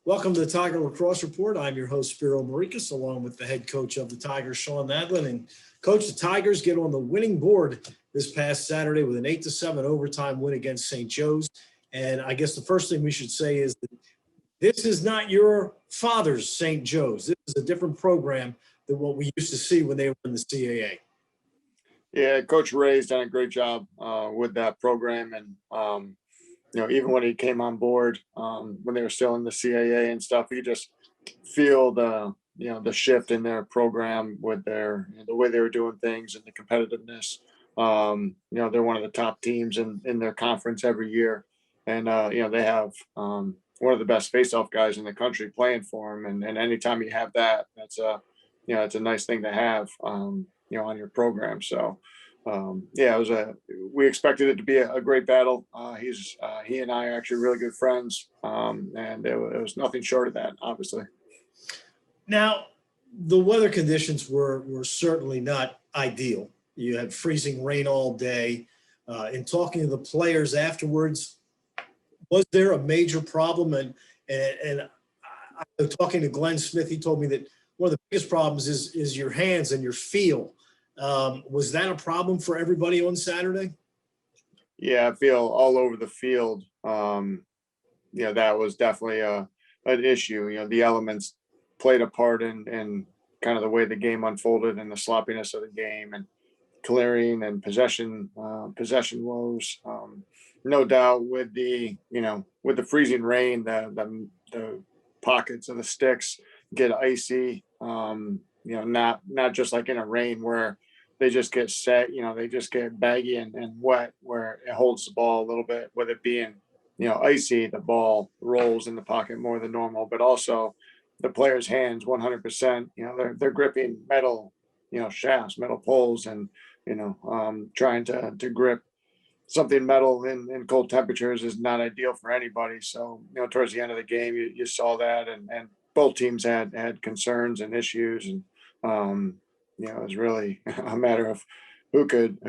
Welcome to the Tiger Lacrosse Report. I'm your host, Spiro Morekas, along with the head coach of the Tigers, Shawn Nadelen. And Coach, the Tigers get on the winning board this past Saturday with an 8-7 overtime win against St. Joe's. And I guess the first thing we should say is that this is not your father's St. Joe's. This is a different program than what we used to see when they were in the CAA. Yeah, Coach Ray's done a great job with that program. And, even when he came on board, when they were still in the CAA and stuff, you just feel the shift in their program with the way they were doing things and the competitiveness. They're one of the top teams in their conference every year. And, they have one of the best face-off guys in the country playing for them. And anytime you have that, it's a nice thing to have, on your program. So, we expected it to be a great battle. He and I are actually really good friends. And it was nothing short of that, obviously. Now, the weather conditions were certainly not ideal. You had freezing rain all day. In talking to the players afterwards, was there a major problem? And talking to Glenn Smith, he told me that one of the biggest problems is your hands and your feel. Was that a problem for everybody on Saturday? Yeah, I feel all over the field. That was definitely an issue. The elements played a part in kind of the way the game unfolded and the sloppiness of the game and clearing and possession woes. No doubt with the freezing rain, the pockets of the sticks get icy. Not just like in a rain where they just get set, they just get baggy and wet where it holds the ball a little bit. With it being, icy, the ball rolls in the pocket more than normal, but also the player's hands 100%, they're gripping metal, shafts, metal poles, and, trying to grip something metal in cold temperatures is not ideal for anybody. So, towards the end of the game, you saw that, and both teams had concerns and issues. And, it was really a matter of who could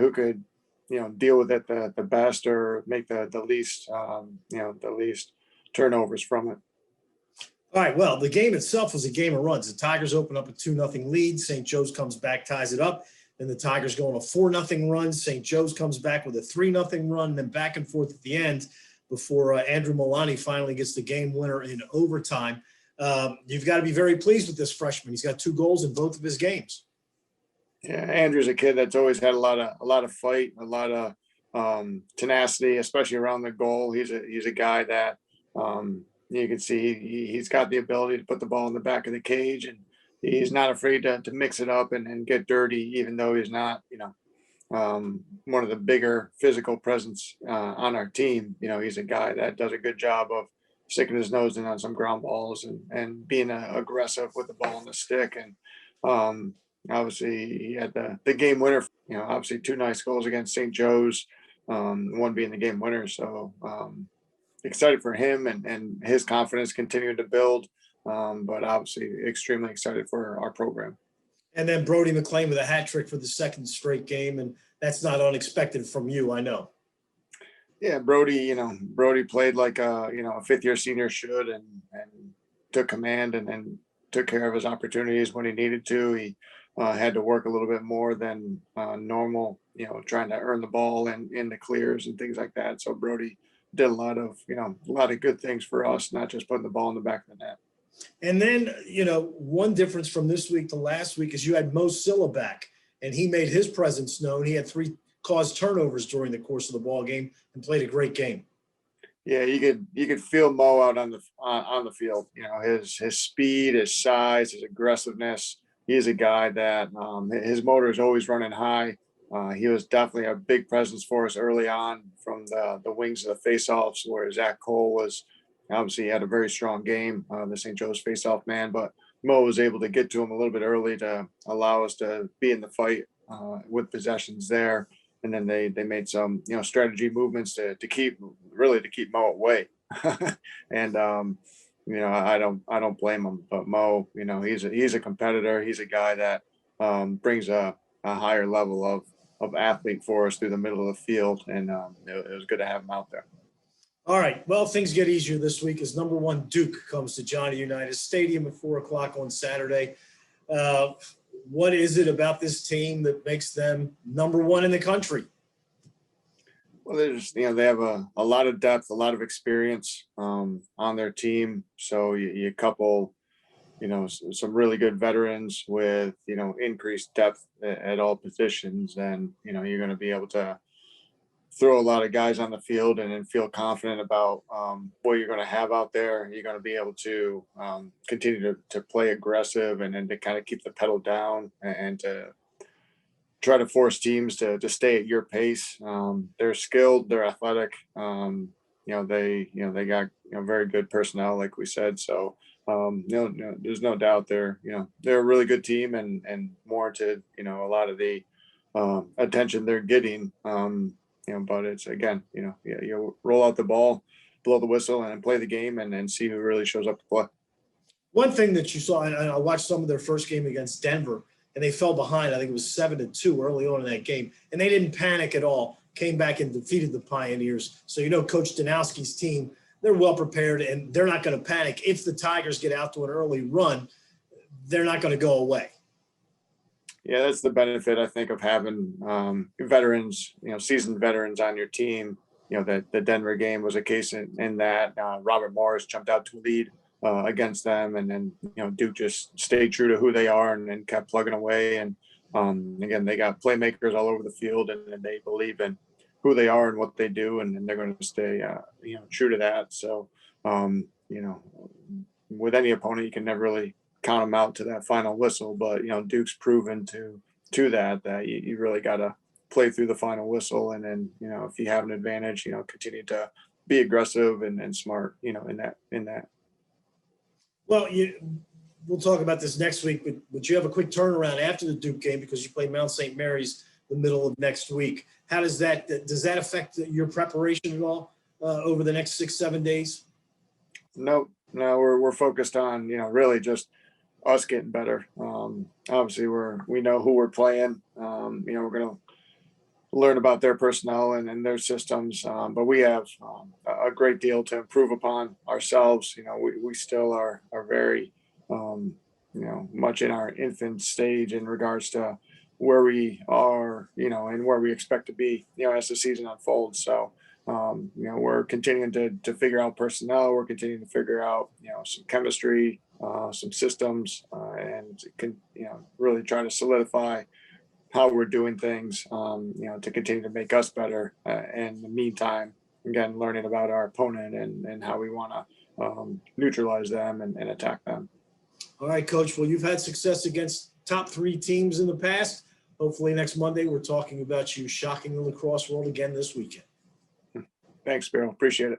deal with it the best or make the least turnovers from it. All right, well, the game itself was a game of runs. The Tigers open up a 2-0 lead. St. Joe's comes back, ties it up. Then the Tigers go on a 4-0 run. St. Joe's comes back with a 3-0 run, then back and forth at the end before Andrew Molani finally gets the game winner in overtime. You've got to be very pleased with this freshman. He's got 2 goals in both of his games. Yeah, Andrew's a kid that's always had a lot of fight, a lot of tenacity, especially around the goal. He's a guy that you can see he's got the ability to put the ball in the back of the cage, and he's not afraid to mix it up and get dirty, even though he's not, one of the bigger physical presence on our team. He's a guy that does a good job of sticking his nose in on some ground balls and being aggressive with the ball on the stick. And obviously he had the game winner, obviously 2 nice goals against St. Joe's, one being the game winner. So excited for him and his confidence continuing to build. But obviously extremely excited for our program. And then Brody Mclean with a hat trick for the second straight game. And that's not unexpected from you, I know. Yeah, Brody played like a 5th-year senior should and took command and took care of his opportunities when he needed to. He had to work a little bit more than normal, trying to earn the ball and in the clears and things like that. So Brody did a lot of good things for us, not just putting the ball in the back of the net. And then, one difference from this week to last week is you had Mocilla back, and he made his presence known. He had 3 caused turnovers during the course of the ball game and played a great game. Yeah, you could feel Mo out on the field. His speed, his size, his aggressiveness. He's a guy that his motor is always running high. He was definitely a big presence for us early on from the wings of the faceoffs, where Zach Cole was. Obviously, he had a very strong game, the St. Joe's faceoff man, but Mo was able to get to him a little bit early to allow us to be in the fight with possessions there. And then they made some, strategy movements to keep Mo away. And, I don't blame him, but Mo, he's a competitor. He's a guy that brings a higher level of athlete for us through the middle of the field. And it was good to have him out there. All right. Well, things get easier this week as number one Duke comes to Johnny Unitas Stadium at 4 o'clock on Saturday. Uh, what is it about this team that makes them number one in the country? Well, there's, they have a lot of depth, a lot of experience on their team. So you couple, some really good veterans with, increased depth at all positions. And, you're going to be able to throw a lot of guys on the field and feel confident about what you're going to have out there. You're going to be able to continue to play aggressive and to kind of keep the pedal down and to try to force teams to stay at your pace. They're skilled, they're athletic. They got very good personnel, like we said. So there's no doubt they're a really good team and more to a lot of the attention they're getting. But it's again, you roll out the ball, blow the whistle, and play the game, and see who really shows up to play. One thing that you saw, and I watched some of their first game against Denver, and they fell behind. I think it was 7-2 early on in that game, and they didn't panic at all. Came back and defeated the Pioneers. So Coach Danowski's team, they're well prepared, and they're not going to panic. If the Tigers get out to an early run, they're not going to go away. Yeah, that's the benefit, I think, of having veterans, seasoned veterans on your team. That the Denver game was a case in that Robert Morris jumped out to lead against them, and then Duke just stayed true to who they are and kept plugging away. And again, they got playmakers all over the field, and they believe in who they are and what they do, and they're going to stay true to that. So with any opponent, you can never really count them out to that final whistle, but Duke's proven to that you really got to play through the final whistle, and then if you have an advantage, continue to be aggressive and smart in that. Well, we'll talk about this next week, but you have a quick turnaround after the Duke game because you play Mount St. Mary's the middle of next week. How does that affect your preparation at all over the next 6-7 days? No, we're focused on really just us getting better. Obviously we know who we're playing. We're going to learn about their personnel and their systems, but we have a great deal to improve upon ourselves. We still are very much in our infant stage in regards to where we are, and where we expect to be, as the season unfolds. So we're continuing to figure out personnel. We're continuing to figure out, some chemistry, some systems, and really try to solidify how we're doing things, to continue to make us better. In the meantime, again, learning about our opponent and how we want to neutralize them and attack them. All right, Coach. Well, you've had success against top 3 teams in the past. Hopefully next Monday we're talking about you shocking the lacrosse world again this weekend. Thanks, Spiro. Appreciate it.